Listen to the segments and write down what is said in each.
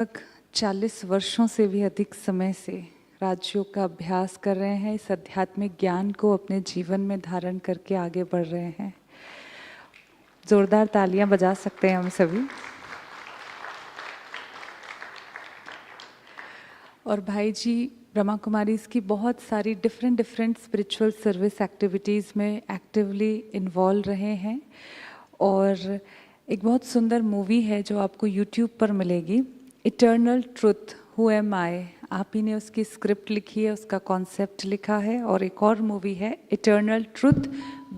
लगभग 40 वर्षों से भी अधिक समय से राजयोग का अभ्यास कर रहे हैं। इस आध्यात्मिक ज्ञान को अपने जीवन में धारण करके आगे बढ़ रहे हैं। जोरदार तालियां बजा सकते हैं हम सभी। और भाई जी ब्रह्मा कुमारीज की बहुत सारी डिफरेंट स्पिरिचुअल सर्विस एक्टिविटीज़ में एक्टिवली इन्वॉल्व रहे हैं। और एक बहुत सुंदर मूवी है जो आपको यूट्यूब पर मिलेगी, इटर्नल ट्रुथ, हु एम आई। आप ही ने उसकी स्क्रिप्ट लिखी है, उसका कॉन्सेप्ट लिखा है। और एक और मूवी है eternal truth,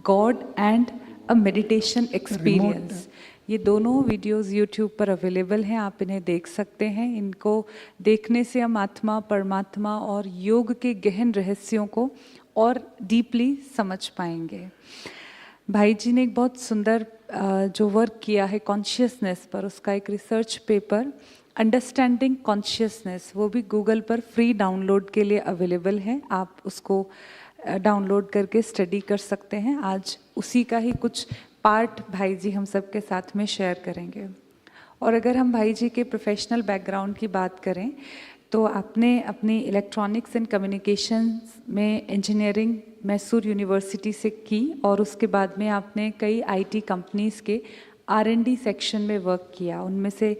God and a meditation experience. ये दोनों वीडियोस यूट्यूब पर अवेलेबल हैं, आप इन्हें देख सकते हैं। इनको देखने से हम आत्मा, परमात्मा और योग के गहन रहस्यों को और डीपली समझ पाएंगे। भाई जी ने एक बहुत सुंदर जो वर्क किया है कॉन्शियसनेस पर, उसका एक रिसर्च पेपर अंडरस्टैंडिंग कॉन्शियसनेस, वो भी गूगल पर फ्री डाउनलोड के लिए अवेलेबल है। आप उसको डाउनलोड करके स्टडी कर सकते हैं। आज उसी का ही कुछ पार्ट भाई जी हम सब के साथ में शेयर करेंगे। और अगर हम भाई जी के प्रोफेशनल बैकग्राउंड की बात करें तो आपने अपनी इलेक्ट्रॉनिक्स एंड कम्युनिकेशंस में इंजीनियरिंग मैसूर यूनिवर्सिटी से की और उसके बाद में आपने कई आईटी कंपनीज़ के R&D सेक्शन में वर्क किया। उनमें से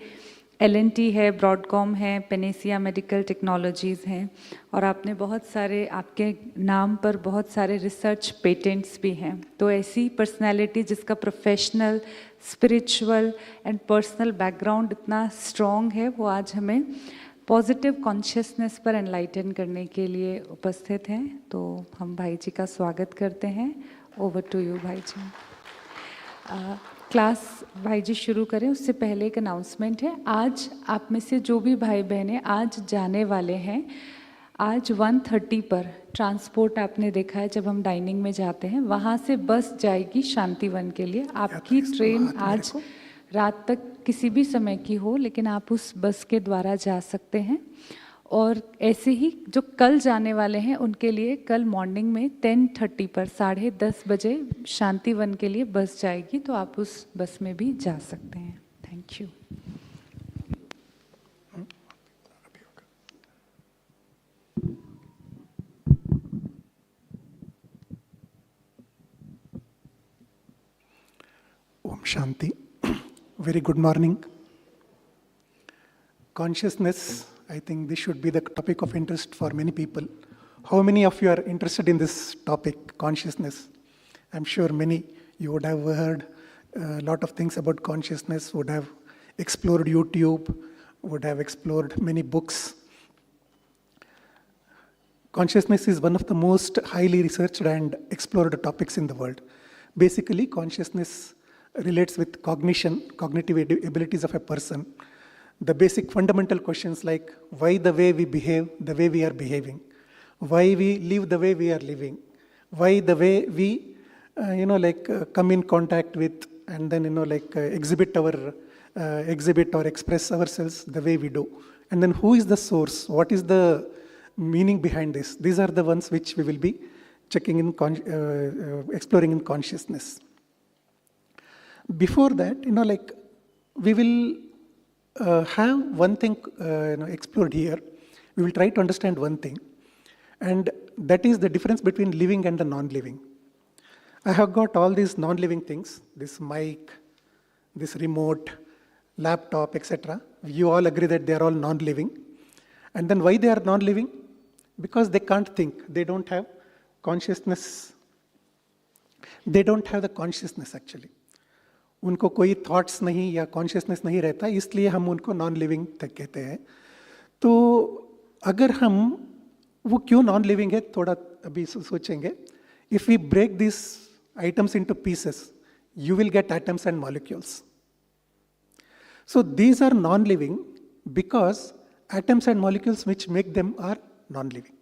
L&T है, ब्रॉडकॉम है, पेनेसिया मेडिकल टेक्नोलॉजीज़ हैं। और आपने बहुत सारे, आपके नाम पर बहुत सारे रिसर्च पेटेंट्स भी हैं। तो ऐसी पर्सनैलिटी जिसका professional, spiritual and personal background इतना स्ट्रॉन्ग है, वो आज हमें पॉजिटिव कॉन्शियसनेस पर एनलाइटन करने के लिए उपस्थित हैं। तो हम भाई जी का स्वागत करते हैं। ओवर टू यू भाई जी। क्लास भाई जी शुरू करें उससे पहले एक अनाउंसमेंट है। आज आप में से जो भी भाई बहनें आज जाने वाले हैं, आज 1:30 पर ट्रांसपोर्ट आपने देखा है जब हम डाइनिंग में जाते हैं, वहाँ से बस जाएगी शांतिवन के लिए। आपकी ट्रेन आज रात तक किसी भी समय की हो, लेकिन आप उस बस के द्वारा जा सकते हैं। और ऐसे ही जो कल जाने वाले हैं उनके लिए कल मॉर्निंग में 10:30 पर 10:30 बजे शांतिवन के लिए बस जाएगी, तो आप उस बस में भी जा सकते हैं। Thank you. Om Shanti. Very good morning. Consciousness, I think this should be the topic of interest for many people. How many of you are interested in this topic, consciousness? I'm sure many, you would have heard a lot of things about consciousness, would have explored YouTube, would have explored many books. Consciousness is one of the most highly researched and explored topics in the world. Basically, consciousness relates with cognition, cognitive abilities of a person. The basic fundamental questions like why the way we behave, the way we are behaving, why we live the way we are living, why the way we, come in contact with and then, exhibit or express ourselves the way we do. And then who is the source? What is the meaning behind this? These are the ones which we will be checking in, exploring in consciousness. Before that, we will have one thing explored here. We will try to understand one thing, and that is the difference between living and the non-living. I have got all these non-living things, this mic, this remote, laptop, etc. You all agree that they are all non-living. And then why they are non-living? Because they can't think. They don't have consciousness. They don't have the consciousness actually. उनको कोई thoughts नहीं या consciousness नहीं रहता, इसलिए हम उनको non living तक कहते हैं। तो अगर हम वो क्यों नॉन लिविंग है थोड़ा अभी सोचेंगे। If we break this items into pieces, you will get atoms and molecules. So these are non-living because atoms and molecules which make them are non-living.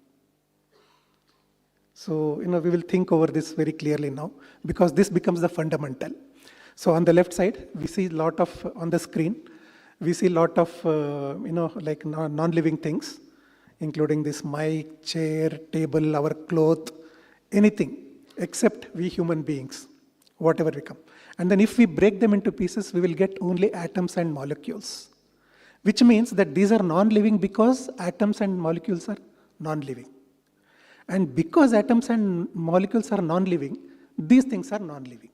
So, we will think over this very clearly now because this becomes the fundamental. So on the left side, we see a lot of, on the screen, we see a lot of, non-living things, including this mic, chair, table, our cloth, anything except we human beings, whatever we come. And then if we break them into pieces, we will get only atoms and molecules. which means that these are non-living because atoms and molecules are non-living. And because atoms and molecules are non-living, these things are non-living.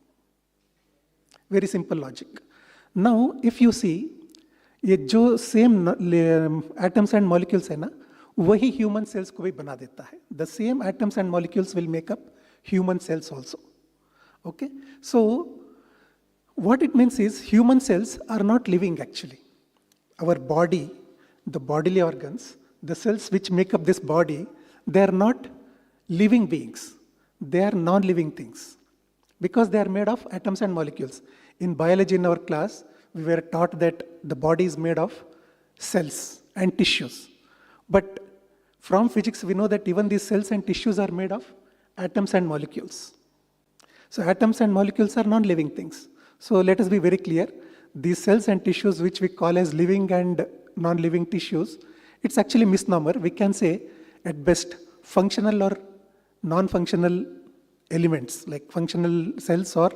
Very simple logic. Now, if you see, ये जो same atoms and molecules है ना, वही human cells को भी बना देता है. The same atoms and molecules will make up human cells also. Okay? So, what it means is human cells are not living actually. Our body, the bodily organs, the cells which make up this body, they are not living beings. They are non-living things because they are made of atoms and molecules. In biology in our class, we were taught that the body is made of cells and tissues. But from physics, we know that even these cells and tissues are made of atoms and molecules. So atoms and molecules are non-living things. So let us be very clear. These cells and tissues which we call as living and non-living tissues, it's actually misnomer. We can say at best functional or non-functional elements like functional cells or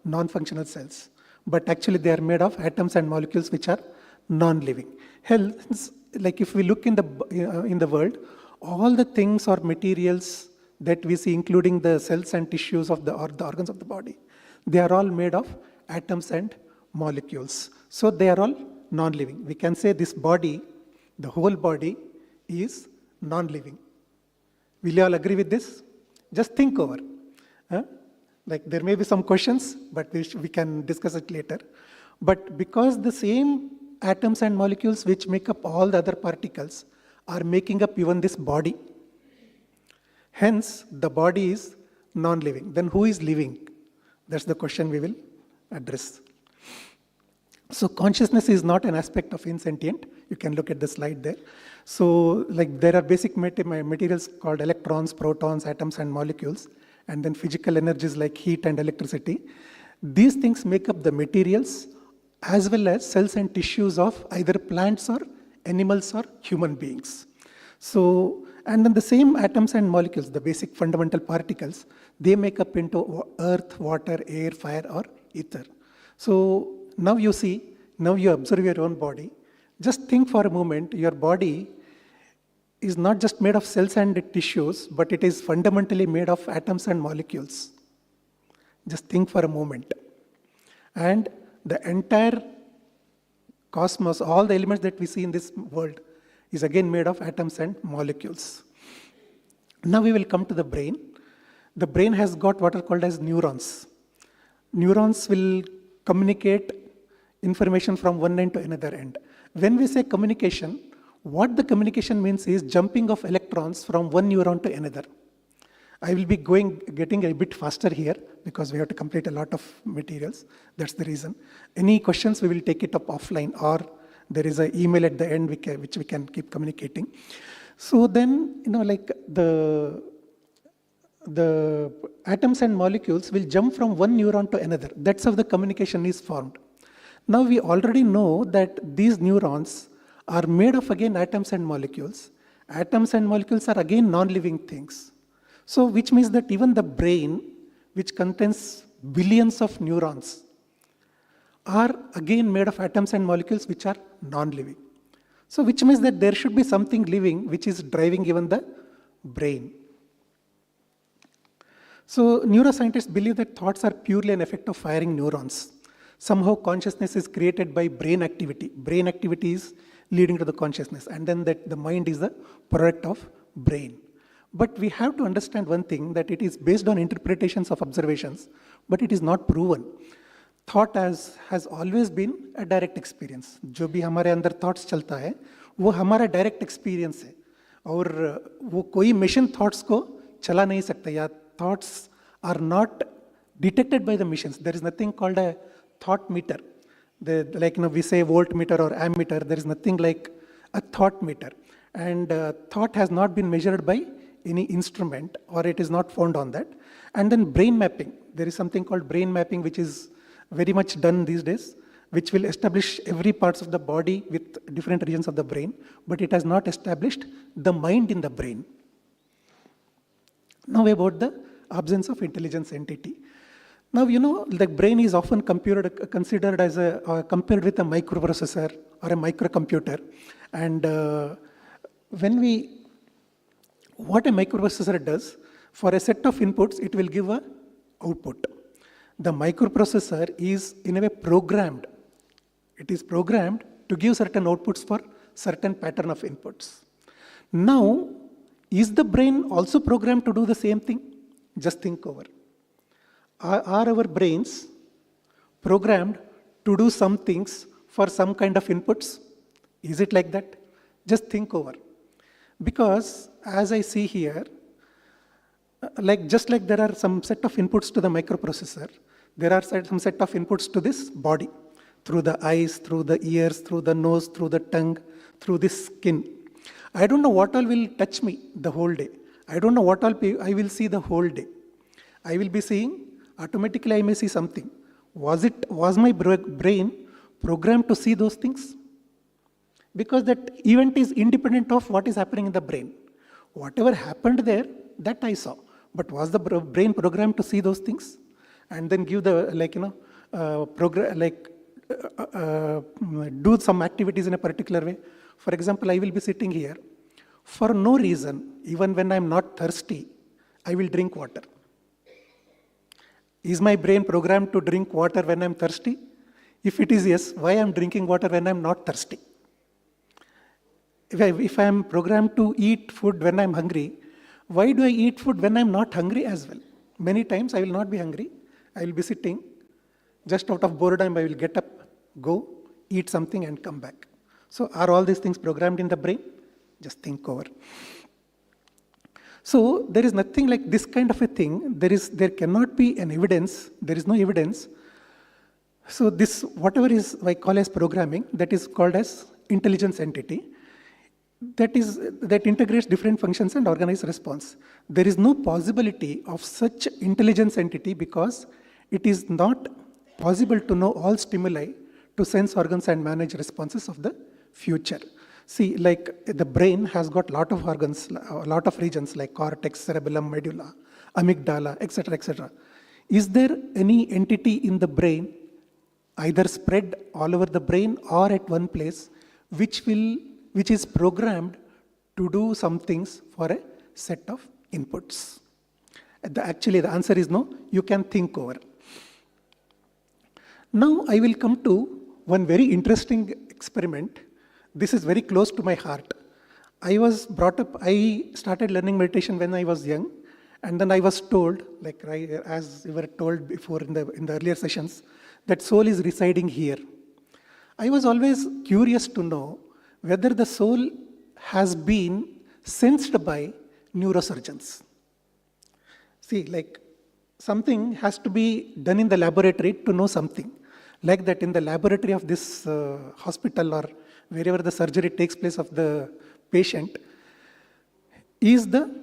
non-functional cells. But actually they are made of atoms and molecules which are non-living. Hence, like if we look in the world, all the things or materials that we see, including the cells and tissues of the organs of the body, they are all made of atoms and molecules. So they are all non-living. We can say this body, the whole body, is non-living. Will you all agree with this? Just think over. Like there may be some questions, but we can discuss it later. But because the same atoms and molecules which make up all the other particles are making up even this body, hence the body is non-living. Then who is living? That's the question we will address. So consciousness is not an aspect of insentient. You can look at the slide there. So like there are basic materials called electrons, protons, atoms and molecules, and then physical energies like heat and electricity. These things make up the materials as well as cells and tissues of either plants or animals or human beings. So, and then the same atoms and molecules, the basic fundamental particles, they make up into earth, water, air, fire or ether. So now you see, now you observe your own body. Just think for a moment, your body is not just made of cells and tissues, but it is fundamentally made of atoms and molecules. Just think for a moment. And the entire cosmos, all the elements that we see in this world, is again made of atoms and molecules. Now we will come to the brain. The brain has got what are called as neurons. Neurons will communicate information from one end to another end. When we say communication, what the communication means is jumping of electrons from one neuron to another. I will be getting a bit faster here because we have to complete a lot of materials. That's the reason. Any questions, we will take it up offline, or there is an email at the end which we can keep communicating. So then, like the atoms and molecules will jump from one neuron to another. That's how the communication is formed. Now we already know that these neurons are made of again atoms and molecules. Atoms and molecules are again non-living things. So which means that even the brain, which contains billions of neurons, are again made of atoms and molecules which are non-living. So which means that there should be something living which is driving even the brain. So neuroscientists believe that thoughts are purely an effect of firing neurons. Somehow consciousness is created by brain activity. Brain activity is leading to the consciousness, and then that the mind is the product of brain. But we have to understand one thing, that it is based on interpretations of observations, but it is not proven. Thought has always been a direct experience. जो भी हमारे अंदर thoughts चलता है, वो हमारा direct experience है. और वो कोई machine thoughts को चला नहीं सकता, या thoughts are not detected by the machines. There is nothing called a thought meter. Like we say voltmeter or ammeter, there is nothing like a thought meter. And thought has not been measured by any instrument, or it is not found on that. And then brain mapping. There is something called brain mapping which is very much done these days, which will establish every parts of the body with different regions of the brain, but it has not established the mind in the brain. Now about the absence of intelligence entity. Now, the brain is often considered as compared with a microprocessor or a microcomputer. And what a microprocessor does, for a set of inputs, it will give a output. The microprocessor is in a way programmed. It is programmed to give certain outputs for certain pattern of inputs. Now, is the brain also programmed to do the same thing? Just think over. Are our brains programmed to do some things for some kind of inputs? Is it like that? Just think over. Because as I see here, just like there are some set of inputs to the microprocessor, there are some set of inputs to this body, through the eyes, through the ears, through the nose, through the tongue, through the skin. I don't know what all will touch me the whole day. I don't know what all I will see the whole day. I will be seeing, automatically I may see something. Was my brain programmed to see those things? Because that event is independent of what is happening in the brain. Whatever happened there, that I saw. But was the brain programmed to see those things? And then give the, do some activities in a particular way. For example, I will be sitting here. For no reason, even when I'm not thirsty, I will drink water. Is my brain programmed to drink water when I'm thirsty? If it is yes, why I'm drinking water when I'm not thirsty? If I'm programmed to eat food when I'm hungry, why do I eat food when I'm not hungry as well? Many times I will not be hungry. I will be sitting. Just out of boredom, I will get up, go, eat something and come back. So are all these things programmed in the brain? Just think over. So there is nothing like this kind of a thing. There cannot be an evidence. There is no evidence. So this, whatever is I call as programming, that is called as intelligence entity. That integrates different functions and organized response. There is no possibility of such intelligence entity because it is not possible to know all stimuli to sense organs and manage responses of the future. See, like the brain has got lot of organs, a lot of regions like cortex, cerebellum, medulla, amygdala, etc., etc. Is there any entity in the brain, either spread all over the brain or at one place, which is programmed to do some things for a set of inputs? Actually, the answer is no. You can think over. Now I will come to one very interesting experiment. This is very close to my heart. I started learning meditation when I was young, and then I was told, as we were told before in the earlier sessions, that soul is residing here. I was always curious to know whether the soul has been sensed by neurosurgeons. See, something has to be done in the laboratory to know something. Like that in the laboratory of this hospital or wherever the surgery takes place of the patient, is the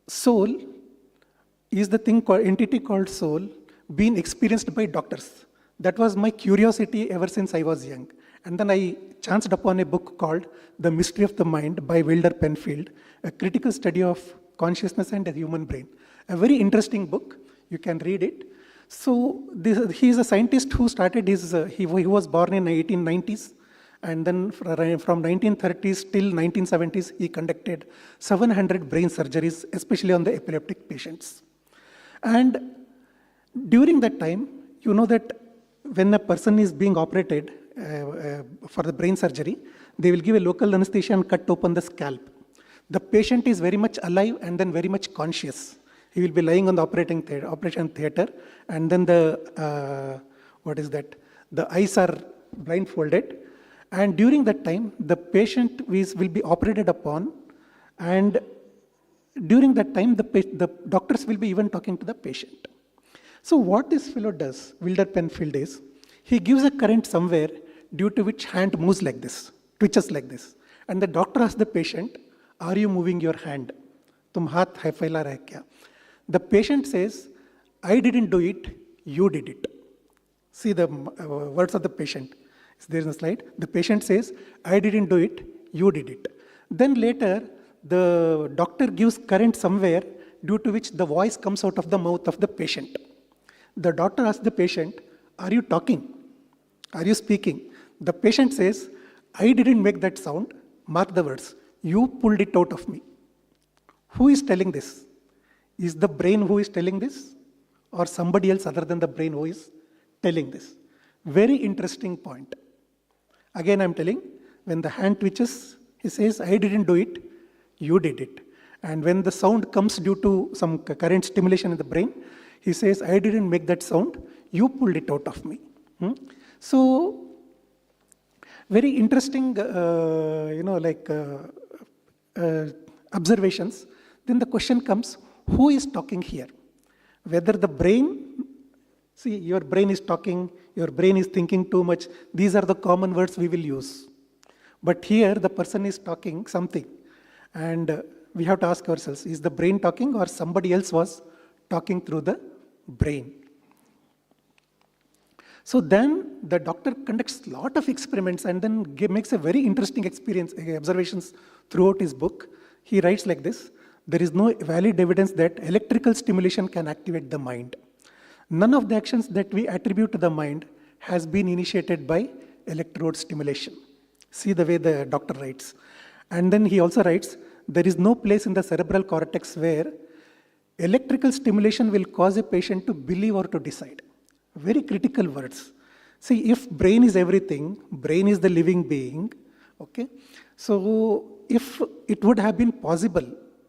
soul, is the entity called soul being experienced by doctors? That was my curiosity ever since I was young. And then I chanced upon a book called The Mystery of the Mind by Wilder Penfield, a critical study of consciousness and the human brain. A very interesting book. You can read it. So he is a scientist who started he was born in the 1890s, and then from 1930s till 1970s, he conducted 700 brain surgeries, especially on the epileptic patients. And during that time, you know that when a person is being operated for the brain surgery, they will give a local anesthesia and cut open the scalp. The patient is very much alive and then very much conscious. He will be lying on the operation theater, and then the eyes are blindfolded. And during that time, the patient will be operated upon, and during that time, the doctors will be even talking to the patient. So what this fellow does, Wilder Penfield, is he gives a current somewhere due to which hand moves like this, twitches like this. And the doctor asks the patient, "Are you moving your hand? Tum haath hai phaila rahe kya?" The patient says, "I didn't do it, you did it." See the words of the patient. There is a slide. The patient says, "I didn't do it, you did it." Then later, the doctor gives current somewhere due to which the voice comes out of the mouth of the patient. The doctor asks the patient, are you talking? Are you speaking? The patient says, I didn't make that sound. Mark the words. You pulled it out of me. Who is telling this? Is the brain who is telling this? Or somebody else other than the brain who is telling this? Very interesting point. Again, I'm telling, when the hand twitches, he says, I didn't do it, you did it. And when the sound comes due to some current stimulation in the brain, he says, I didn't make that sound, you pulled it out of me. So, very interesting, observations. Then the question comes, who is talking here? Whether the brain, see, your brain is talking, your brain is thinking too much. These are the common words we will use. But here, the person is talking something. And we have to ask ourselves, is the brain talking or somebody else was talking through the brain? So then the doctor conducts a lot of experiments and then makes a very interesting observations throughout his book. He writes like this, there is no valid evidence that electrical stimulation can activate the mind. None of the actions that we attribute to the mind has been initiated by electrode stimulation. See the way the doctor writes. And then he also writes, there is no place in the cerebral cortex where electrical stimulation will cause a patient to believe or to decide. Very critical words. See, if brain is everything, brain is the living being, okay? So if it would have been possible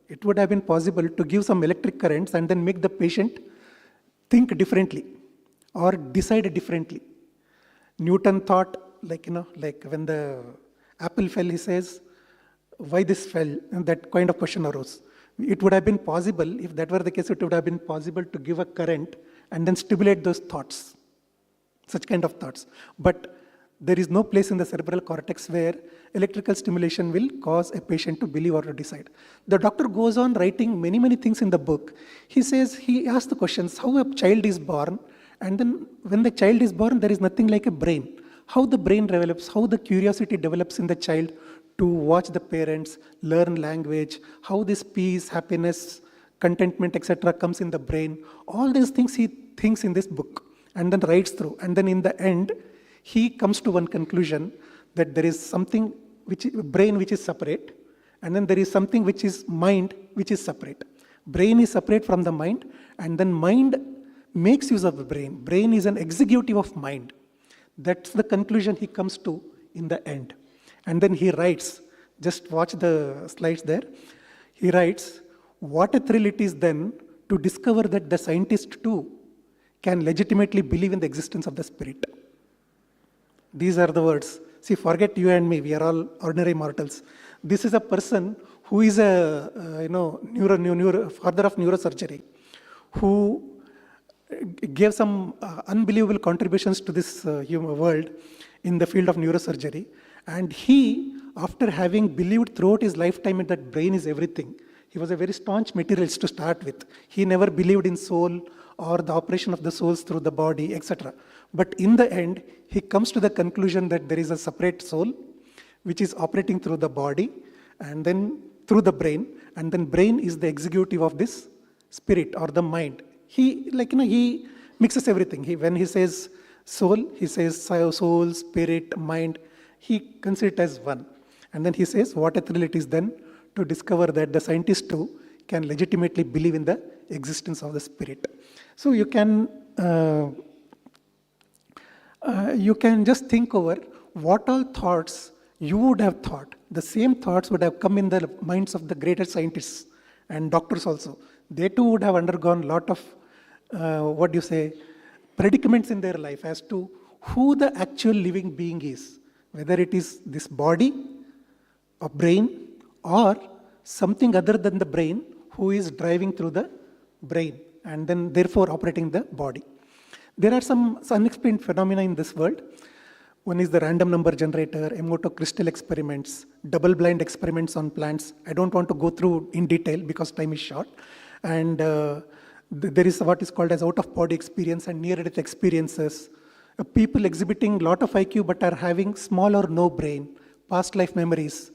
to give some electric currents and then make the patient think differently or decide differently. Newton thought, like when the apple fell, he says, why this fell? And that kind of question arose. It would have been possible, if that were the case, it would have been possible to give a current and then stimulate those thoughts, such kind of thoughts. But there is no place in the cerebral cortex where electrical stimulation will cause a patient to believe or to decide. The doctor goes on writing many, many things in the book. He says, he asks the questions, how a child is born, and then when the child is born, there is nothing like a brain. How the brain develops, how the curiosity develops in the child to watch the parents, learn language, how this peace, happiness, contentment, etc. comes in the brain. All these things he thinks in this book and then writes through. And then in the end, he comes to one conclusion that there is something brain which is separate, and then there is something which is mind which is separate. Brain is separate from the mind, and then mind makes use of the brain. Brain is an executive of mind. That's the conclusion he comes to in the end. And then he writes, just watch the slides there. He writes, what a thrill it is then to discover that the scientist too can legitimately believe in the existence of the spirit. These are the words. See, forget you and me, we are all ordinary mortals. This is a person who is a father of neurosurgery, who gave some unbelievable contributions to this human world in the field of neurosurgery. And he, after having believed throughout his lifetime that brain is everything, he was a very staunch materialist to start with. He never believed in soul or the operation of the souls through the body, etc. But in the end, he comes to the conclusion that there is a separate soul which is operating through the body and then through the brain, and then brain is the executive of this spirit or the mind. He mixes everything. When he says soul, he says soul, spirit, mind. He considers it as one. And then he says, what a thrill it is then to discover that the scientist too can legitimately believe in the existence of the spirit. So you can just think over what all thoughts you would have thought. The same thoughts would have come in the minds of the greater scientists and doctors also. They too would have undergone a lot of, predicaments in their life as to who the actual living being is. Whether it is this body, a brain, or something other than the brain who is driving through the brain and then therefore operating the body. There are some unexplained phenomena in this world. One is the random number generator, Emoto crystal experiments, double-blind experiments on plants. I don't want to go through in detail because time is short. And there is what is called as out-of-body experience and near-death experiences. People exhibiting a lot of IQ but are having small or no brain, past life memories.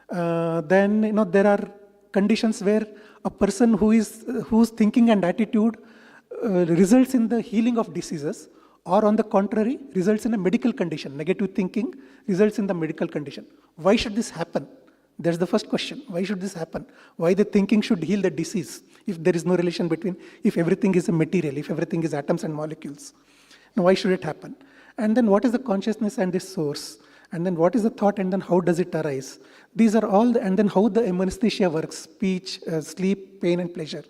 Then there are conditions where a person whose thinking and attitude results in the healing of diseases, or on the contrary, results in a medical condition. Negative thinking results in the medical condition. Why should this happen? That's the first question. Why should this happen? Why the thinking should heal the disease if there is no relation between, if everything is a material, if everything is atoms and molecules? Now, why should it happen? And then what is the consciousness and the source? And then what is the thought, and then how does it arise? These are all, and then how the anesthesia works, speech, sleep, pain and pleasure.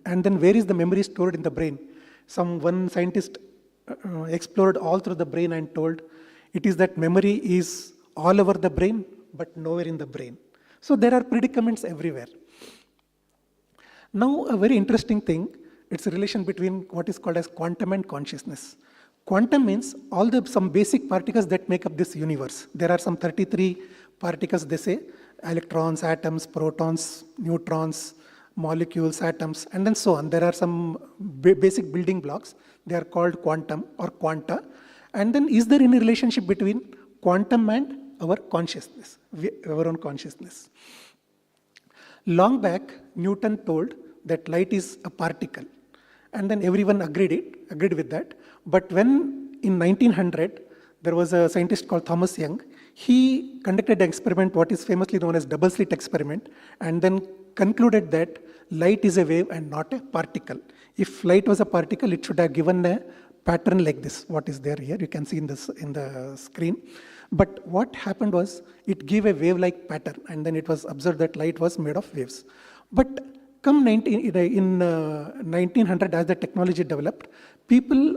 And then where is the memory stored in the brain? One scientist explored all through the brain and told it is that memory is all over the brain, but nowhere in the brain. So there are predicaments everywhere. Now, a very interesting thing, it's a relation between what is called as quantum and consciousness. Quantum means some basic particles that make up this universe. There are some 33 particles, they say, electrons, atoms, protons, neutrons, molecules, atoms, and then so on. There are some basic building blocks. They are called quantum or quanta. And then is there any relationship between quantum and our consciousness, our own consciousness? Long back, Newton told that light is a particle. And then everyone agreed with that. But when in 1900, there was a scientist called Thomas Young, he conducted an experiment, what is famously known as double slit experiment, and then concluded that light is a wave and not a particle. If light was a particle, it should have given a pattern like this, what is there here, you can see in the screen. But what happened was, it gave a wave-like pattern, and then it was observed that light was made of waves. But come 1900, as the technology developed, people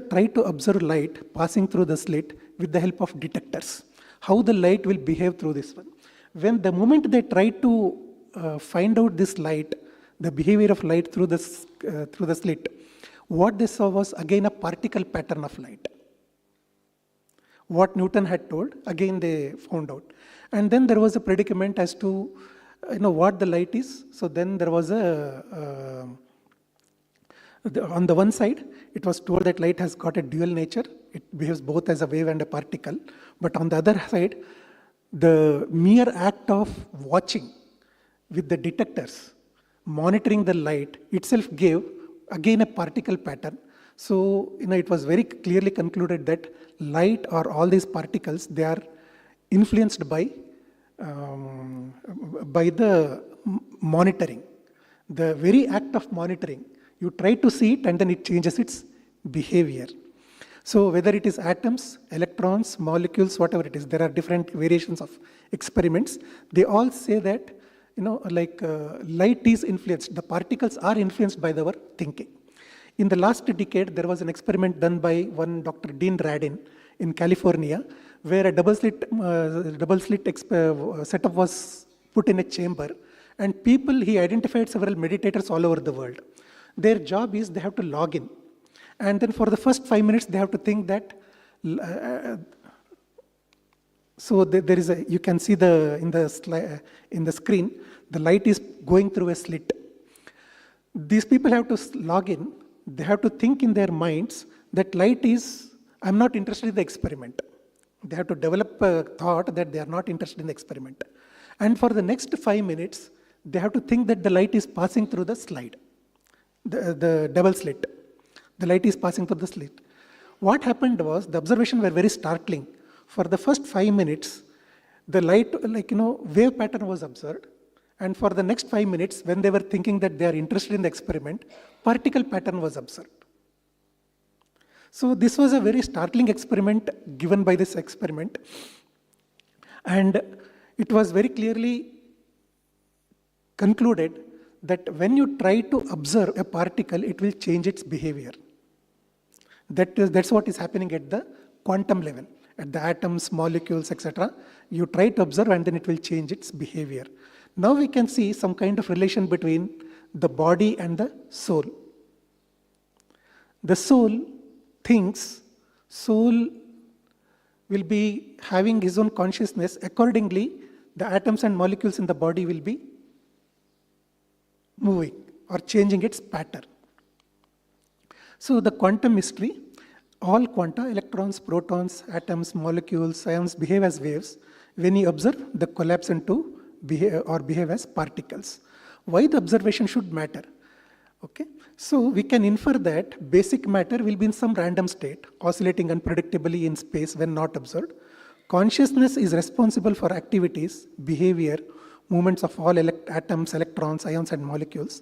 tried to observe light passing through the slit with the help of detectors. How the light will behave through this one. The moment they tried to find out this light, the behavior of light through the slit, what they saw was again a particle pattern of light. What Newton had told, again they found out. And then there was a predicament as to what the light is. So then there was on the one side, it was told that light has got a dual nature. It behaves both as a wave and a particle. But on the other side, the mere act of watching with the detectors, monitoring the light itself gave again a particle pattern. So, it was very clearly concluded that light or all these particles, they are influenced by the monitoring. The very act of monitoring, you try to see it and then it changes its behavior. So whether it is atoms, electrons, molecules, whatever it is, there are different variations of experiments. They all say that, light is influenced, the particles are influenced by our thinking. In the last decade, there was an experiment done by one Dr. Dean Radin in California, where a double slit setup was put in a chamber, and he identified several meditators all over the world. Their job is they have to log in, and then for the first 5 minutes they have to think that. So there is you can see in the screen, the light is going through a slit. These people have to log in. They have to think in their minds that light is, I'm not interested in the experiment. They have to develop a thought that they are not interested in the experiment. And for the next 5 minutes, they have to think that the light is passing through the slide, the double slit. The light is passing through the slit. What happened was, the observations were very startling. For the first 5 minutes, the light, wave pattern was observed. And for the next 5 minutes, when they were thinking that they are interested in the experiment, particle pattern was observed. So this was a very startling experiment given by this experiment. And it was very clearly concluded that when you try to observe a particle, it will change its behavior. That's what is happening at the quantum level. At the atoms, molecules, etc. You try to observe and then it will change its behavior. Now we can see some kind of relation between the body and the soul. The soul thinks, soul will be having his own consciousness. Accordingly, the atoms and molecules in the body will be moving or changing its pattern. So the quantum mystery, all quanta, electrons, protons, atoms, molecules, ions behave as waves. When you observe, they collapse into behave as particles. Why the observation should matter? Okay, so we can infer that basic matter will be in some random state, oscillating unpredictably in space when not observed. Consciousness is responsible for activities, behavior, movements of all atoms, electrons, ions, and molecules.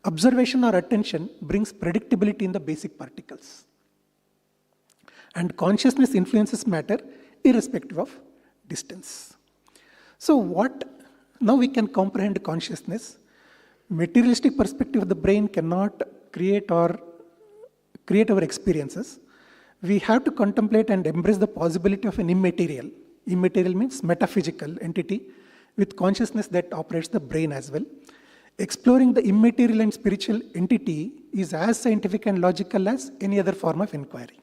Observation or attention brings predictability in the basic particles. And consciousness influences matter irrespective of distance. So now we can comprehend consciousness. Materialistic perspective of the brain cannot create our experiences. We have to contemplate and embrace the possibility of an immaterial. Immaterial means metaphysical entity with consciousness that operates the brain as well. Exploring the immaterial and spiritual entity is as scientific and logical as any other form of inquiry.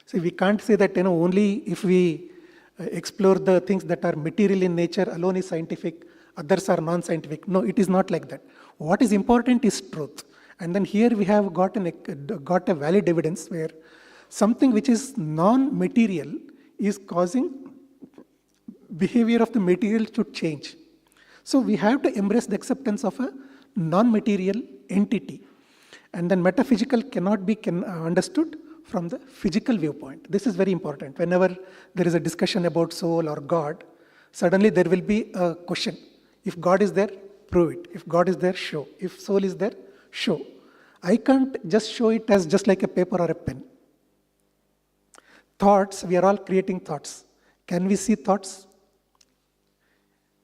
So we can't say that only if we explore the things that are material in nature alone is scientific, others are non-scientific. No, it is not like that. What is important is truth. And then here we have got a valid evidence where something which is non-material is causing behavior of the material to change. So we have to embrace the acceptance of a non-material entity. And then metaphysical cannot be understood from the physical viewpoint. This is very important. Whenever there is a discussion about soul or God, suddenly there will be a question. If God is there, prove it. If God is there, show. If soul is there, show. I can't just show it as just like a paper or a pen. Thoughts, we are all creating thoughts. Can we see thoughts?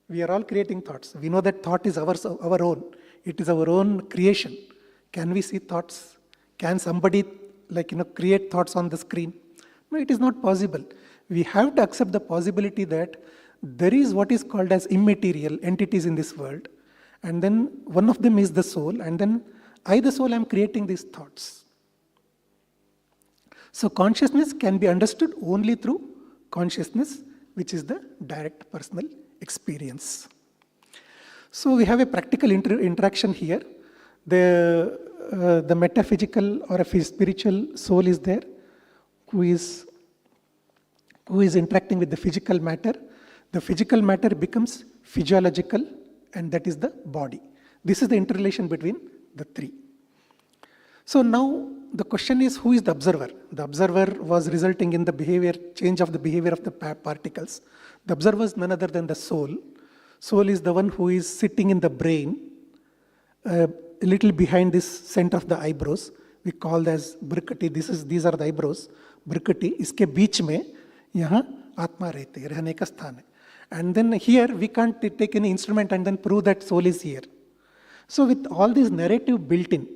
We are all creating thoughts. We know that thought is our own. It is our own creation. Can we see thoughts? Can somebody create thoughts on the screen? No, it is not possible. We have to accept the possibility that there is what is called as immaterial entities in this world. And then one of them is the soul. And then I, the soul, am creating these thoughts. So consciousness can be understood only through consciousness, which is the direct personal experience. So we have a practical interaction here. The metaphysical or a spiritual soul is there, who is interacting with the physical matter. The physical matter becomes physiological, and that is the body. This is the interrelation between the three. So now the question is, who is the observer? The observer was resulting in the change of the behavior of the particles. The observer is none other than the soul. Soul is the one who is sitting in the brain, a little behind this center of the eyebrows. We call as brikati. These are the eyebrows. Brikati. Iske beech mein yahan atma rehte hai, rehne ka sthan hai. And then here we can't take any instrument and then prove that soul is here. So with all this narrative built in,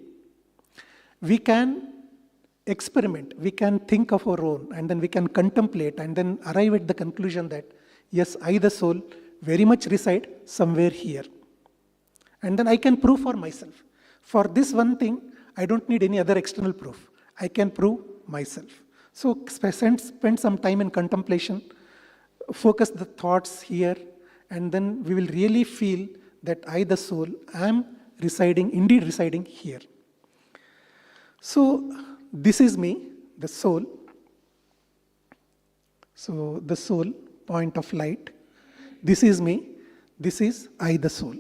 we can experiment, we can think of our own, and then we can contemplate and then arrive at the conclusion that, yes, I, the soul, very much reside somewhere here. And then I can prove for myself. For this one thing, I don't need any other external proof. I can prove myself. So spend some time in contemplation, focus the thoughts here, and then we will really feel that I, the soul, am indeed residing here. So this is me, the soul. So the soul, point of light. This is me. This is I, the soul.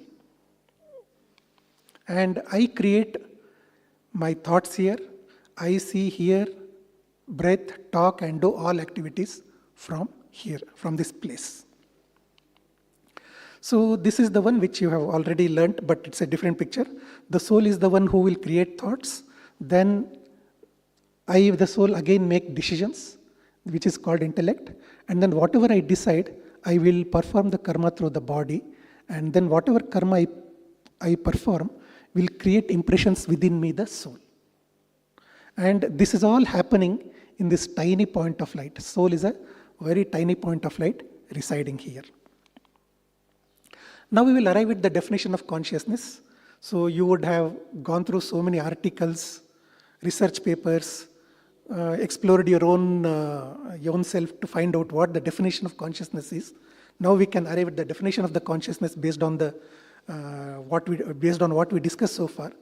And I create my thoughts here. I see here, breath, talk, and do all activities from here, from this place. So this is the one which you have already learnt, but it's a different picture. The soul is the one who will create thoughts. Then I, the soul, again make decisions, which is called intellect. And then whatever I decide, I will perform the karma through the body. And then whatever karma I perform will create impressions within me, the soul. And this is all happening in this tiny point of light. Soul is a very tiny point of light residing here. Now we will arrive at the definition of consciousness. So you would have gone through so many articles, research papers, explored your own self to find out what the definition of consciousness is. Now we can arrive at the definition of the consciousness based on what we discussed so far.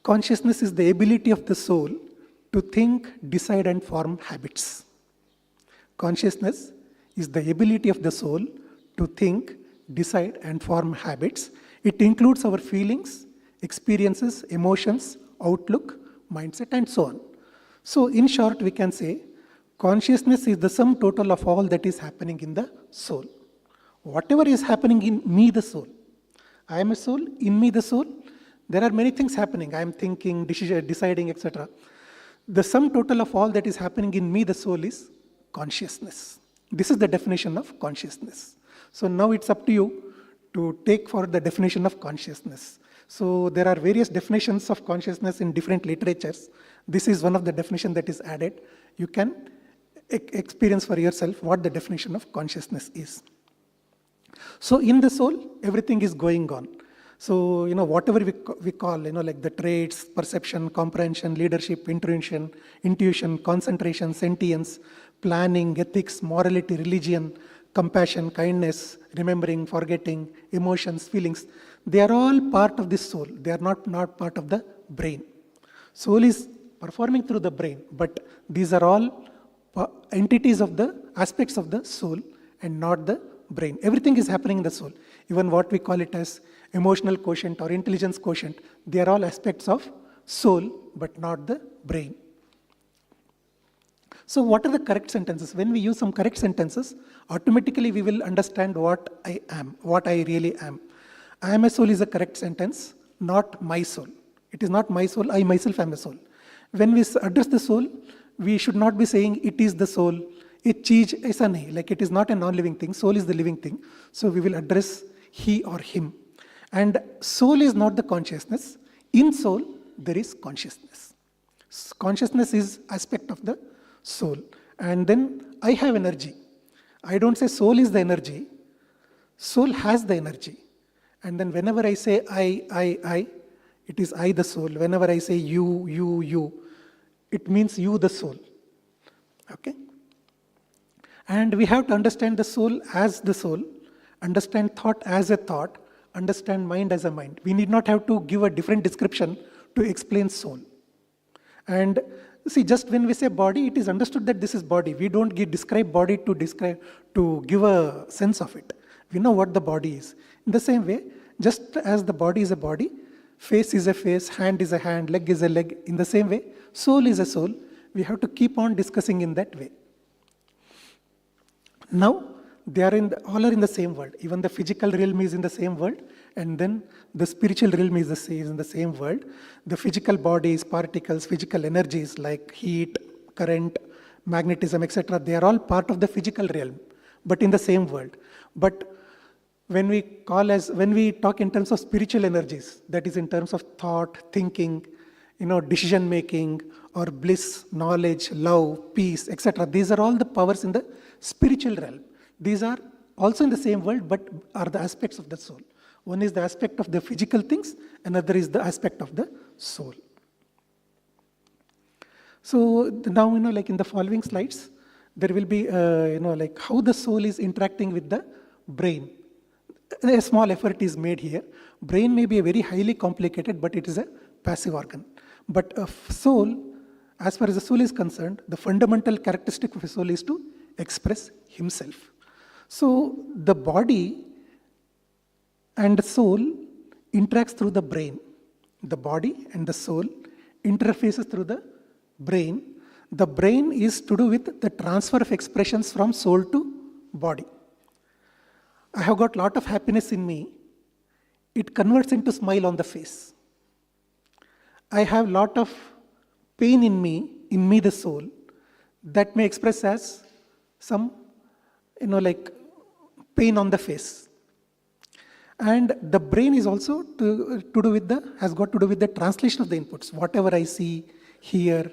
Consciousness is the ability of the soul to think, decide, and form habits. Consciousness is the ability of the soul to think, decide, and form habits. It includes our feelings, experiences, emotions, outlook, mindset, and so on. So in short, we can say consciousness is the sum total of all that is happening in the soul. Whatever is happening in me, the soul. I am a soul, in me, the soul. There are many things happening. I am thinking, deciding, etc. The sum total of all that is happening in me, the soul, is consciousness. This is the definition of consciousness. So now it's up to you to take for the definition of consciousness. So there are various definitions of consciousness in different literatures. This is one of the definitions that is added. You can experience for yourself what the definition of consciousness is. So in the soul, everything is going on. So, whatever we call, like the traits, perception, comprehension, leadership, intuition, concentration, sentience, planning, ethics, morality, religion, compassion, kindness, remembering, forgetting, emotions, feelings, they are all part of this soul. They are not part of the brain. Soul is performing through the brain, but these are all entities of the aspects of the soul and not the brain. Everything is happening in the soul. Even what we call it as emotional quotient or intelligence quotient, they are all aspects of soul, but not the brain. So what are the correct sentences? When we use some correct sentences, automatically we will understand what I am, what I really am. I am a soul is a correct sentence, not my soul. It is not my soul, I myself am a soul. When we address the soul, we should not be saying it is the soul, it cheez aisa nahi, like it is not a non-living thing, soul is the living thing. So we will address he or him. And soul is not the consciousness. In soul, there is consciousness. Consciousness is aspect of the soul. And then I have energy. I don't say soul is the energy. Soul has the energy. And then whenever I say I, it is I the soul. Whenever I say you, it means you the soul. Okay? And we have to understand the soul as the soul, understand thought as a thought, understand mind as a mind. We need not have to give a different description to explain soul. And see, just when we say body, it is understood that this is body. We don't describe body to give a sense of it. We know what the body is. In the same way, just as the body is a body, face is a face, hand is a hand, leg is a leg. In the same way, soul is a soul. We have to keep on discussing in that way. Now, they are all are in the same world. Even the physical realm is in the same world, and then the spiritual realm is in the same world. The physical bodies, particles, physical energies like heat, current, magnetism, etc., they are all part of the physical realm, but in the same world. But when we talk in terms of spiritual energies, that is in terms of thought, thinking, decision making, or bliss, knowledge, love, peace, etc., these are all the powers in the spiritual realm. These are also in the same world, but are the aspects of the soul. One is the aspect of the physical things, another is the aspect of the soul. So now, like in the following slides, there will be, like how the soul is interacting with the brain. A small effort is made here. Brain may be a very highly complicated, but it is a passive organ. But a soul, as far as the soul is concerned, the fundamental characteristic of a soul is to express himself. So the body and the soul interacts through the brain. The body and the soul interfaces through the brain. The brain is to do with the transfer of expressions from soul to body. I have got a lot of happiness in me. It converts into smile on the face. I have a lot of pain in me the soul, that may express as some, like pain on the face. And the brain is also has got to do with the translation of the inputs. Whatever I see, hear,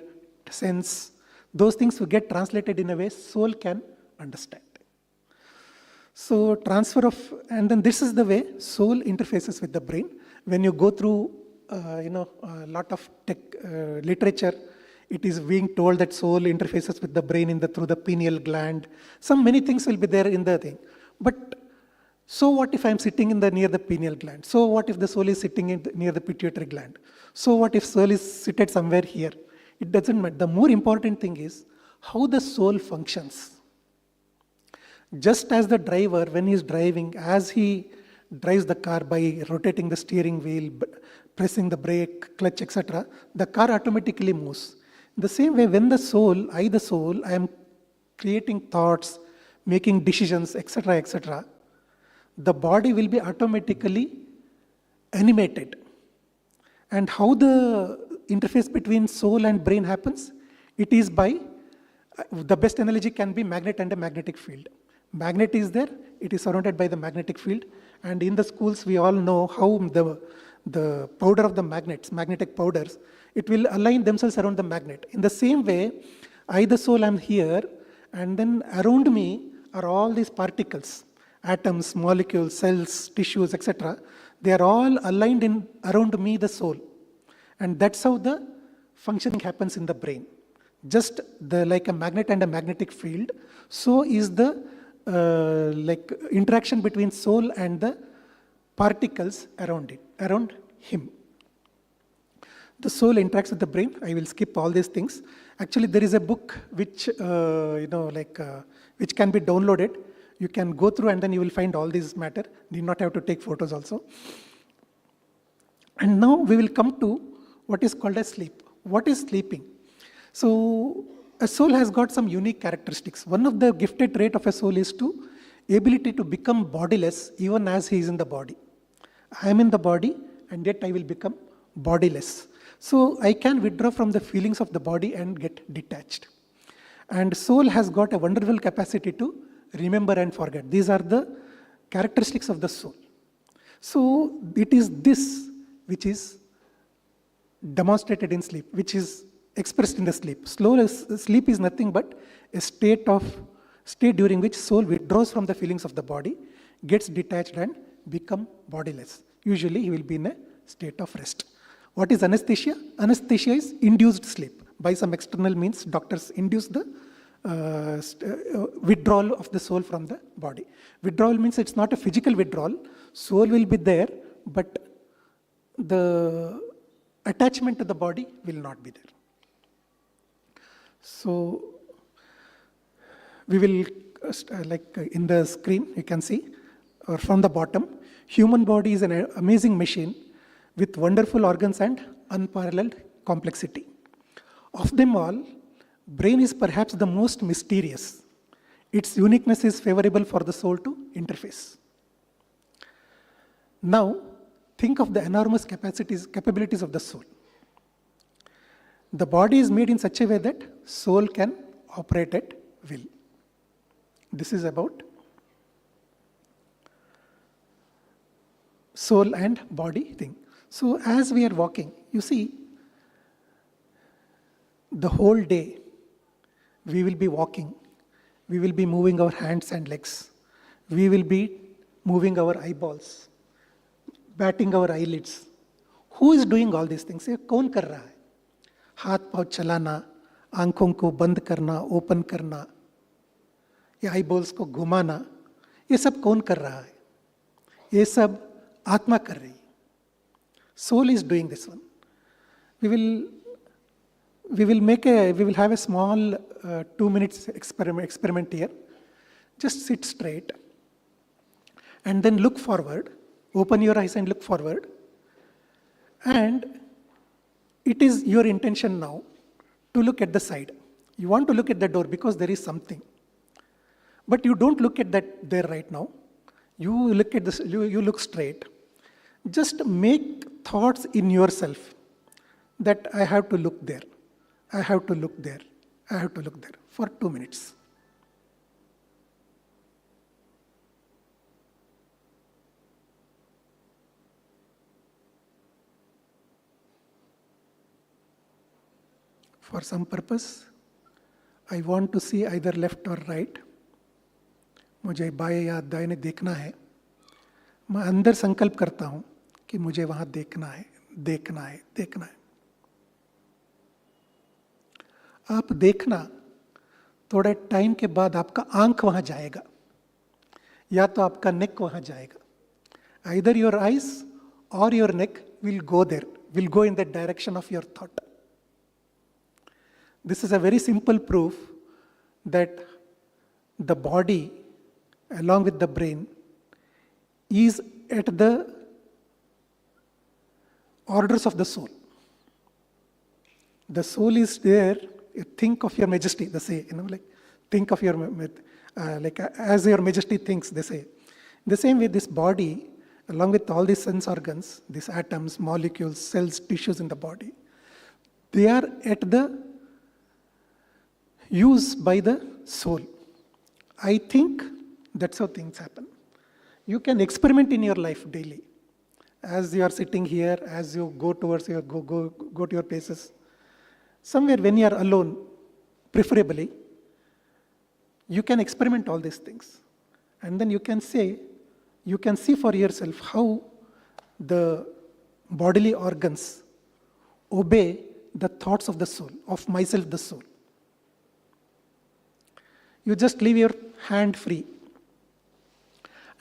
sense, those things will get translated in a way soul can understand. So and then this is the way soul interfaces with the brain. When you go through, a lot of literature, it is being told that soul interfaces with the brain through the pineal gland. Many things will be there in the thing. But so what if I'm sitting near the pineal gland? So what if the soul is sitting near the pituitary gland? So what if soul is seated somewhere here? It doesn't matter. The more important thing is how the soul functions. Just as the driver, when he is driving, as he drives the car by rotating the steering wheel, pressing the brake, clutch, etc., the car automatically moves. The same way, when the soul, I am creating thoughts, making decisions, etc., etc., the body will be automatically animated. And how the interface between soul and brain happens? It is by, the best analogy can be magnet and a magnetic field. Magnet is there, it is surrounded by the magnetic field. And in the schools, we all know how the powder of the magnets, magnetic powders, it will align themselves around the magnet. In the same way, I, the soul, am here, and then around me are all these particles, atoms, molecules, cells, tissues, etc. They are all aligned in around me, the soul. And that's how the functioning happens in the brain. Just like a magnet and a magnetic field, so is the interaction between soul and the particles around him. The soul interacts with the brain. I will skip all these things. Actually, there is a book which which can be downloaded. You can go through and then you will find all this matter. You need not have to take photos also. And now we will come to what is called as sleep. What is sleeping? So a soul has got some unique characteristics. One of the gifted trait of a soul is to ability to become bodiless even as he is in the body. I am in the body and yet I will become bodiless. So I can withdraw from the feelings of the body and get detached. And soul has got a wonderful capacity to remember and forget. These are the characteristics of the soul. So it is this which is demonstrated in sleep, which is expressed in the sleep. Sleep is nothing but a state during which soul withdraws from the feelings of the body, gets detached and become bodiless. Usually he will be in a state of rest. What is anesthesia? Anesthesia is induced sleep. By some external means, doctors induce the withdrawal of the soul from the body. Withdrawal means it's not a physical withdrawal. Soul will be there, but the attachment to the body will not be there. So we will, in the screen, you can see, or from the bottom, human body is an amazing machine with wonderful organs and unparalleled complexity. Of them all, brain is perhaps the most mysterious. Its uniqueness is favorable for the soul to interface. Now, think of the enormous capabilities of the soul. The body is made in such a way that soul can operate at will. This is about soul and body thing. So as we are walking, you see, the whole day we will be walking, we will be moving our hands and legs, we will be moving our eyeballs, batting our eyelids. Who is doing all these things? कौन कर रहा है? हाथ पाँव चलाना, आंखों को बंद करना, ओपन करना, या eyeballs को घुमाना, ये सब कौन कर रहा है? ये सब आत्मा कर रही है. Soul is doing this one. We will have a small 2 minutes experiment here. Just sit straight and then look forward. Open your eyes and look forward. And it is your intention now to look at the side. You want to look at the door because there is something. But you don't look at that there right now. You look at this, you look straight. Just make thoughts in yourself that I have to look there. I have to look there. I have to look there for 2 minutes. For some purpose, I want to see either left or right. मुझे बाएं या दाहिने देखना है. मैं अंदर संकल्प करता हूँ कि मुझे वहाँ देखना है, देखना है, देखना है. आप देखना, थोड़े टाइम के बाद आपका आंख वहाँ जाएगा, या तो आपका नेक वहाँ जाएगा. Either your eyes or your neck will go there, will go in the direction of your thought. This is a very simple proof that the body, along with the brain, is at the orders of the soul. The soul is there. Think of your majesty, they say, like think of your, like as your majesty thinks, they say. The same way, this body, along with all these sense organs, these atoms, molecules, cells, tissues in the body, they are at the use by the soul. I think that's how things happen. You can experiment in your life daily. As you are sitting here, as you go towards your, go to your places, somewhere when you are alone, preferably, you can experiment all these things. And then you can say, you can see for yourself how the bodily organs obey the thoughts of the soul, of myself, the soul. You just leave your hand free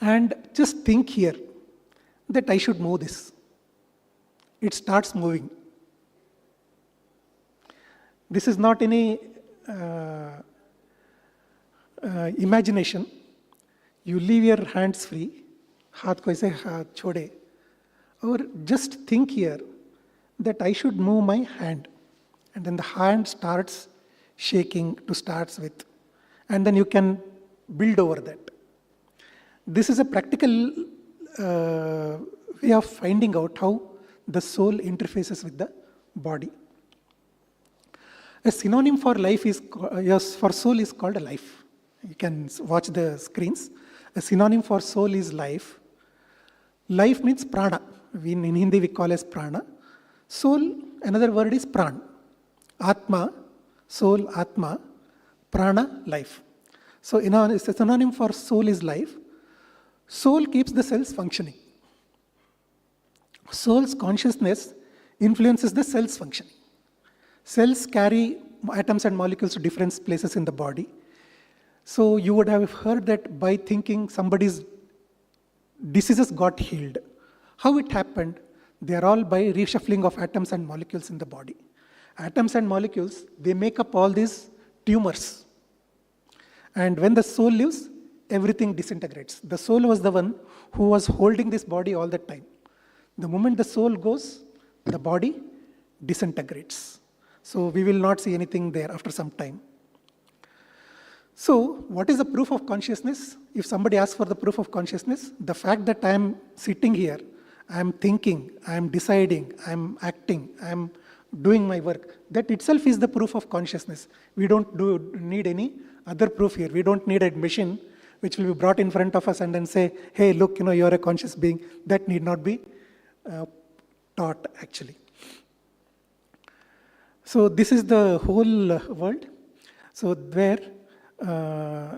and just think here that I should move this. It starts moving. This is not any imagination. You leave your hands free, हाथ को ऐसे छोड़े, or just think here that I should move my hand, and then the hand starts shaking to start with, and then you can build over that. This is a practical way of finding out how the soul interfaces with the body. A synonym for life is, yes, for soul is called a life. You can watch the screens. A synonym for soul is life. Life means prana. In Hindi we call as prana. Soul, another word is pran. Atma, soul, atma, prana, life. So a synonym for soul is life. Soul keeps the cells functioning. Soul's consciousness influences the cell's functioning. Cells carry atoms and molecules to different places in the body. So you would have heard that by thinking somebody's diseases got healed. How it happened? They are all by reshuffling of atoms and molecules in the body. Atoms and molecules, they make up all these tumors. And when the soul leaves, everything disintegrates. The soul was the one who was holding this body all the time. The moment the soul goes, the body disintegrates. So we will not see anything there after some time. So what is the proof of consciousness? If somebody asks for the proof of consciousness, the fact that I am sitting here, I am thinking, I am deciding, I am acting, I am doing my work, that itself is the proof of consciousness. We don't need any other proof here. We don't need a machine which will be brought in front of us and then say, hey, look, you are a conscious being. That need not be taught, actually. So this is the whole world. So where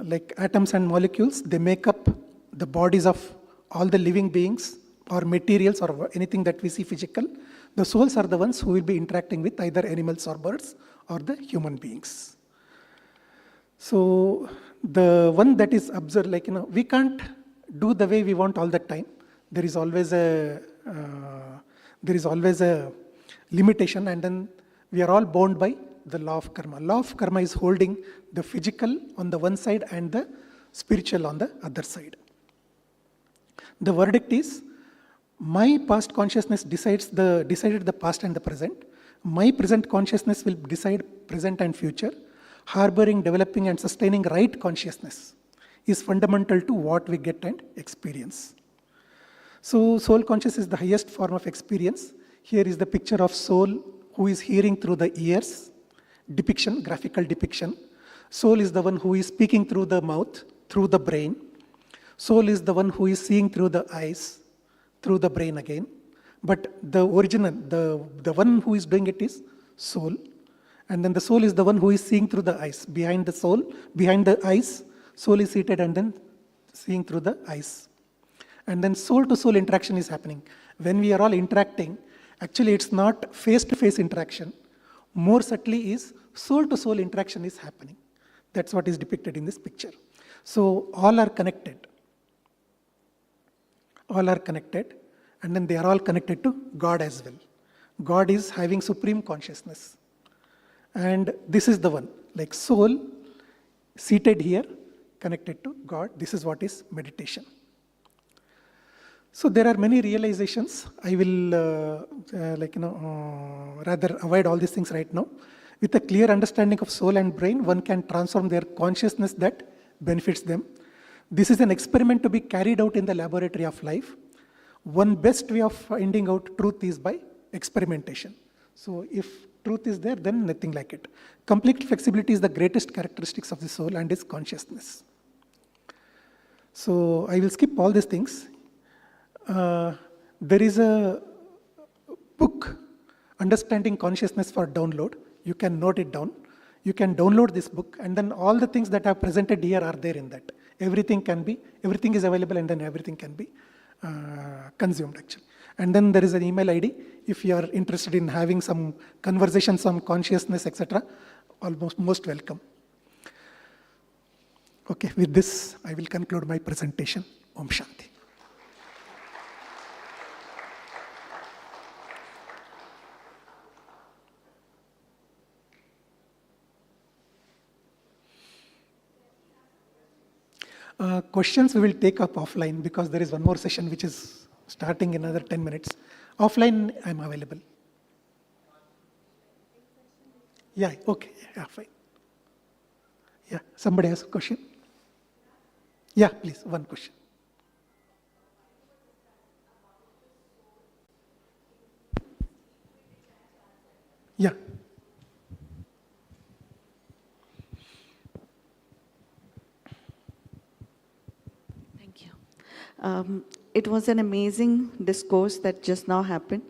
like atoms and molecules, they make up the bodies of all the living beings or materials or anything that we see physical. The souls are the ones who will be interacting with either animals or birds or the human beings. So the one that is observed, like, we can't do the way we want all the time. There is always a limitation, and then we are all bound by the law of karma. Law of karma is holding the physical on the one side and the spiritual on the other side. The verdict is, my past consciousness decided the past and the present. My present consciousness will decide present and future. Harboring, developing, and sustaining right consciousness is fundamental to what we get and experience. So soul consciousness is the highest form of experience. Here is the picture of soul who is hearing through the ears, depiction, graphical depiction. Soul is the one who is speaking through the mouth, through the brain. Soul is the one who is seeing through the eyes, through the brain again. But the original, the one who is doing it is soul. And then the soul is the one who is seeing through the eyes. Behind the soul, behind the eyes, soul is seated and then seeing through the eyes. And then soul to soul interaction is happening. When we are all interacting, actually it's not face-to-face interaction. More subtly is soul to soul interaction is happening. That's what is depicted in this picture. So all are connected. All are connected, and then they are all connected to God as well. God is having supreme consciousness. And this is the one, like soul seated here, connected to God. This is what is meditation. So there are many realizations. I will rather avoid all these things right now. With a clear understanding of soul and brain, one can transform their consciousness that benefits them. This is an experiment to be carried out in the laboratory of life. One best way of finding out truth is by experimentation. So if truth is there, then nothing like it. Complete flexibility is the greatest characteristics of the soul and its consciousness. So I will skip all these things. There is a book, Understanding Consciousness, for download. You can note it down. You can download this book, and then all the things that I have presented here are there in that. Everything is available, and then everything can be consumed actually. And then there is an email ID. If you are interested in having some conversations on consciousness, etc., almost most welcome. Okay, with this, I will conclude my presentation. Om Shanti. Questions we will take up offline because there is one more session which is starting in another 10 minutes. Offline, I'm available. Yeah, okay, yeah, fine. Yeah, somebody has a question? Yeah, please, one question. Yeah. It was an amazing discourse that just now happened.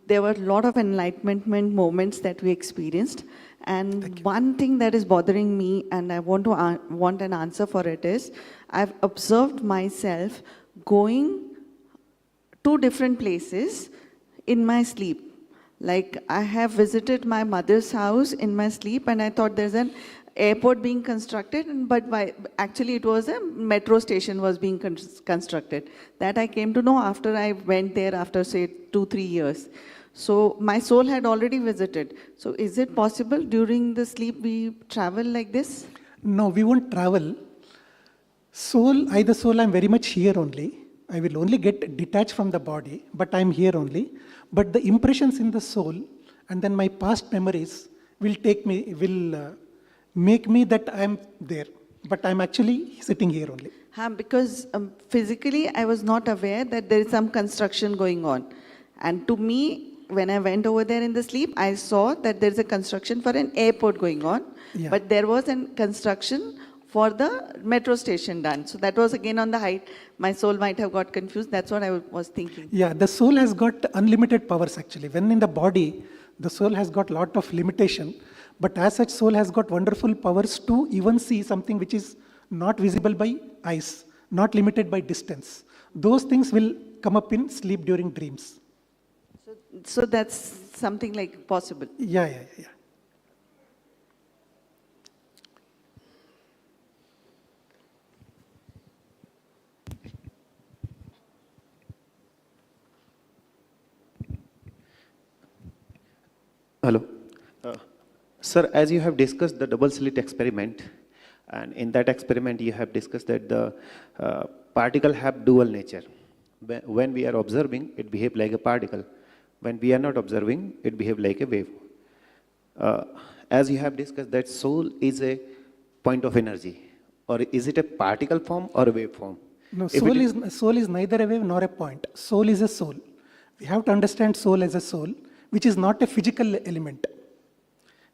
There were a lot of enlightenment moments that we experienced. And one thing that is bothering me, and I want an answer for it, is I've observed myself going to different places in my sleep. Like I have visited my mother's house in my sleep, and I thought there's an airport being constructed, but actually it was a metro station was being constructed. That I came to know after I went there after say 2-3 years. So my soul had already visited. So is it possible during the sleep we travel like this? No, we won't travel. Soul, I'm very much here only. I will only get detached from the body, but I'm here only. But the impressions in the soul and then my past memories will make me that I'm there, but I'm actually sitting here only. Because physically I was not aware that there is some construction going on. And to me, when I went over there in the sleep, I saw that there's a construction for an airport going on, but there was a construction for the metro station done. So that was again on the height. My soul might have got confused. That's what I was thinking. Yeah, the soul has got unlimited powers actually. When in the body, the soul has got lot of limitation. But as such, soul has got wonderful powers to even see something which is not visible by eyes, not limited by distance. Those things will come up in sleep during dreams. So that's something like possible. Yeah. Hello. Sir, as you have discussed the double slit experiment, and in that experiment you have discussed that the particle have dual nature. When we are observing, it behaves like a particle. When we are not observing, it behaves like a wave. As you have discussed that soul is a point of energy, or is it a particle form or a wave form? No, soul is neither a wave nor a point. Soul is a soul. We have to understand soul as a soul, which is not a physical element.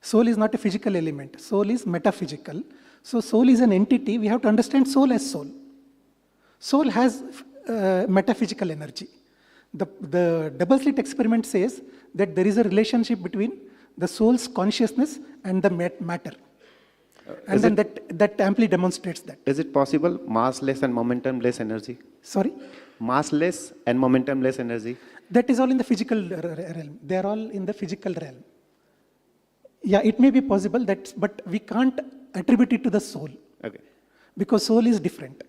Soul is not a physical element. Soul is metaphysical. So soul is an entity. We have to understand soul as soul. Soul has metaphysical energy. The double slit experiment says that there is a relationship between the soul's consciousness and the matter. And then that amply demonstrates that. Is it possible massless and momentumless energy? Sorry? Massless and momentumless energy? That is all in the physical realm. They are all in the physical realm. Yeah, it may be possible, but we can't attribute it to the soul. Okay. Because soul is different.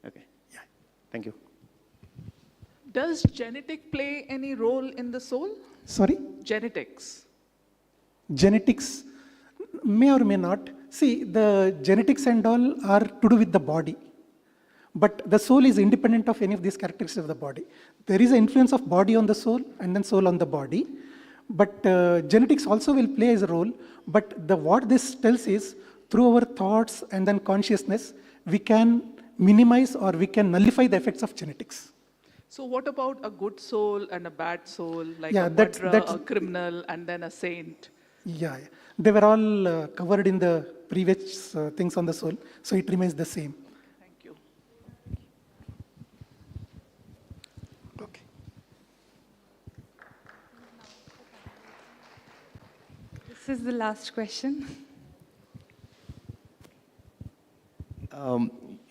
Okay. Yeah. Thank you. Does genetic play any role in the soul? Sorry? Genetics. Genetics may or may not. See, the genetics and all are to do with the body. but the soul is independent of any of these characteristics of the body. There is an influence of body on the soul and then soul on the body, but genetics also will play as a role, but what this tells is, through our thoughts and then consciousness, we can minimize or we can nullify the effects of genetics. So what about a good soul and a bad soul, like Yeah, a murderer, a criminal, and then a saint? Yeah, they were all covered in the previous things on the soul, so it remains the same. Thank you. Okay. This is the last question.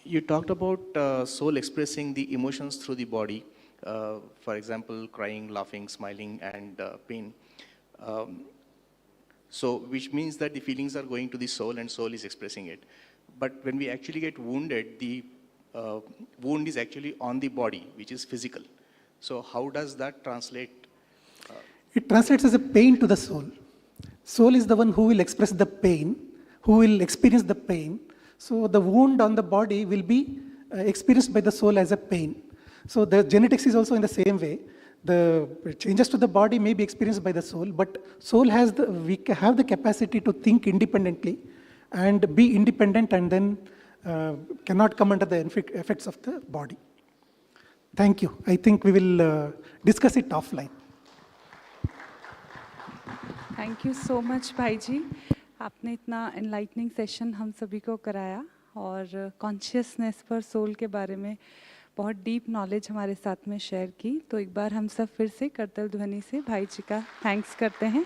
You talked about soul expressing the emotions through the body, for example, crying, laughing, smiling, and pain. So, which means that the feelings are going to the soul and soul is expressing it. But when we actually get wounded, the wound is actually on the body, which is physical. So, how does that translate? It translates as a pain to the soul. Soul is the one who will express the pain, who will experience the pain. So the wound on the body will be experienced by the soul as a pain. So the genetics is also in the same way. The changes to the body may be experienced by the soul, but soul has we have the capacity to think independently and be independent, and then cannot come under the effects of the body. Thank you. I think we will discuss it offline. Thank you so much भाई जी, आपने इतना enlightening session हम सभी को कराया और consciousness पर soul के बारे में बहुत डीप नॉलेज हमारे साथ में शेयर की. तो एक बार हम सब फिर से करतल ध्वनि से भाई जी का थैंक्स करते हैं.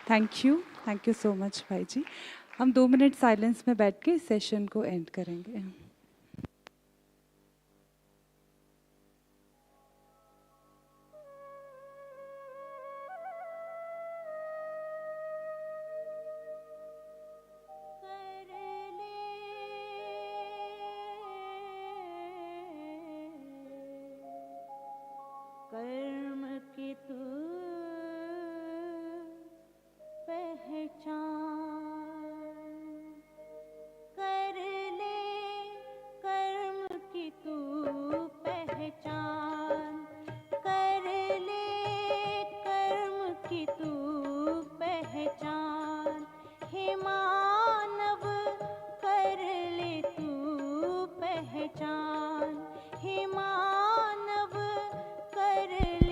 थैंक यू सो मच भाई जी. हम 2 मिनट साइलेंस में बैठ के इस सेशन को एंड करेंगे.